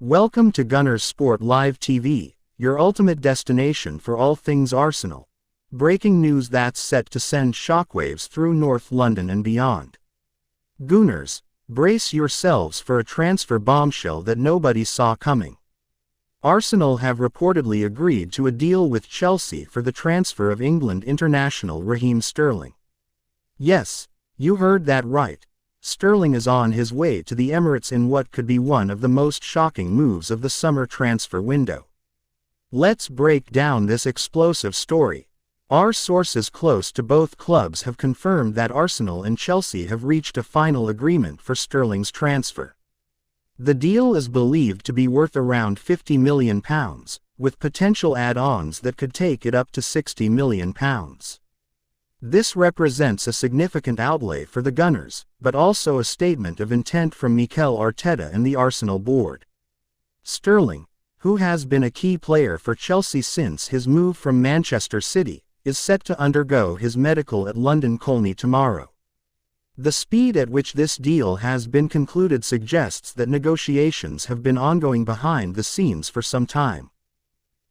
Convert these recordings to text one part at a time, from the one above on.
Welcome to Gooners Sport Live TV, your ultimate destination for all things Arsenal. Breaking news that's set to send shockwaves through North London and beyond. Gooners, brace yourselves for a transfer bombshell that nobody saw coming. Arsenal have reportedly agreed to a deal with Chelsea for the transfer of England international Raheem Sterling. Yes, you heard that right. Sterling is on his way to the Emirates in what could be one of the most shocking moves of the summer transfer window. Let's break down this explosive story. Our sources close to both clubs have confirmed that Arsenal and Chelsea have reached a final agreement for Sterling's transfer. The deal is believed to be worth around £50 million, with potential add-ons that could take it up to £60 million. This represents a significant outlay for the Gunners, but also a statement of intent from Mikel Arteta and the Arsenal board. Sterling, who has been a key player for Chelsea since his move from Manchester City, is set to undergo his medical at London Colney tomorrow. The speed at which this deal has been concluded suggests that negotiations have been ongoing behind the scenes for some time.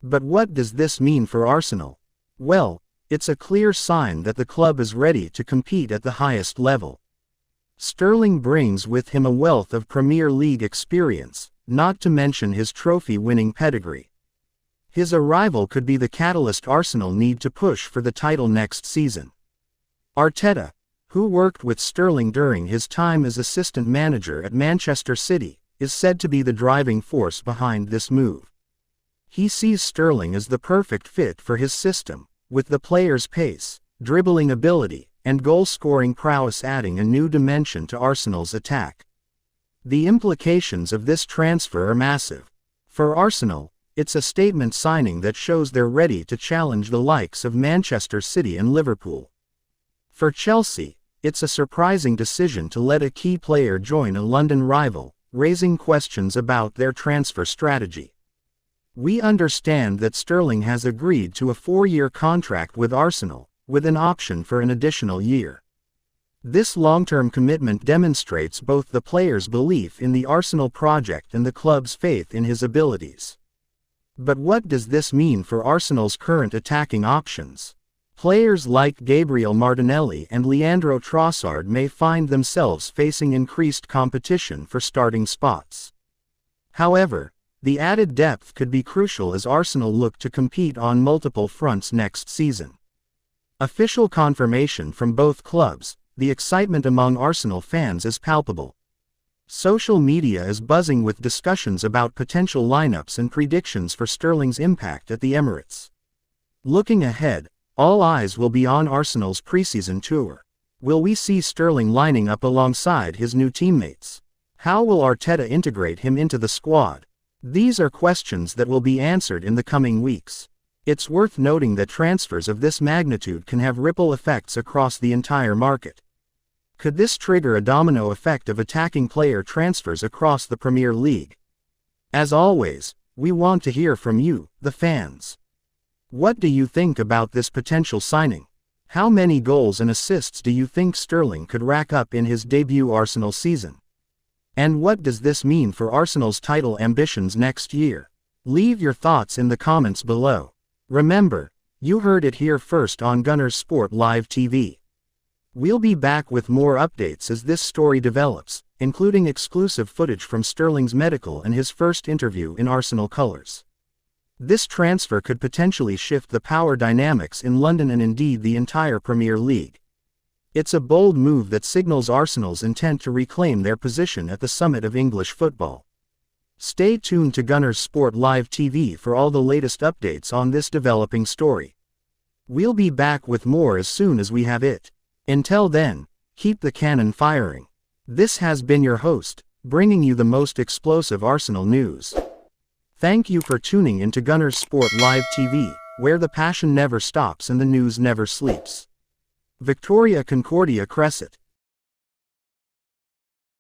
But what does this mean for Arsenal? Well, it's a clear sign that the club is ready to compete at the highest level. Sterling brings with him a wealth of Premier League experience, not to mention his trophy-winning pedigree. His arrival could be the catalyst Arsenal need to push for the title next season. Arteta, who worked with Sterling during his time as assistant manager at Manchester City, is said to be the driving force behind this move. He sees Sterling as the perfect fit for his system, with the player's pace, dribbling ability, and goal-scoring prowess adding a new dimension to Arsenal's attack. The implications of this transfer are massive. For Arsenal, it's a statement signing that shows they're ready to challenge the likes of Manchester City and Liverpool. For Chelsea, it's a surprising decision to let a key player join a London rival, raising questions about their transfer strategy. We understand that Sterling has agreed to a 4-year contract with Arsenal, with an option for an additional year. This long-term commitment demonstrates both the player's belief in the Arsenal project and the club's faith in his abilities. But what does this mean for Arsenal's current attacking options? Players like Gabriel Martinelli and Leandro Trossard may find themselves facing increased competition for starting spots. However, the added depth could be crucial as Arsenal look to compete on multiple fronts next season. Official confirmation from both clubs, the excitement among Arsenal fans is palpable. Social media is buzzing with discussions about potential lineups and predictions for Sterling's impact at the Emirates. Looking ahead, all eyes will be on Arsenal's preseason tour. Will we see Sterling lining up alongside his new teammates? How will Arteta integrate him into the squad? These are questions that will be answered in the coming weeks. It's worth noting that transfers of this magnitude can have ripple effects across the entire market. Could this trigger a domino effect of attacking player transfers across the Premier League? As always, we want to hear from you, the fans. What do you think about this potential signing? How many goals and assists do you think Sterling could rack up in his debut Arsenal season? And what does this mean for Arsenal's title ambitions next year? Leave your thoughts in the comments below. Remember, you heard it here first on Gooners Sport Live TV. We'll be back with more updates as this story develops, including exclusive footage from Sterling's medical and his first interview in Arsenal colours. This transfer could potentially shift the power dynamics in London and indeed the entire Premier League. It's a bold move that signals Arsenal's intent to reclaim their position at the summit of English football. Stay tuned to Gooners Sport Live TV for all the latest updates on this developing story. We'll be back with more as soon as we have it. Until then, keep the cannon firing. This has been your host, bringing you the most explosive Arsenal news. Thank you for tuning into Gooners Sport Live TV, where the passion never stops and the news never sleeps. Victoria Concordia Crescit.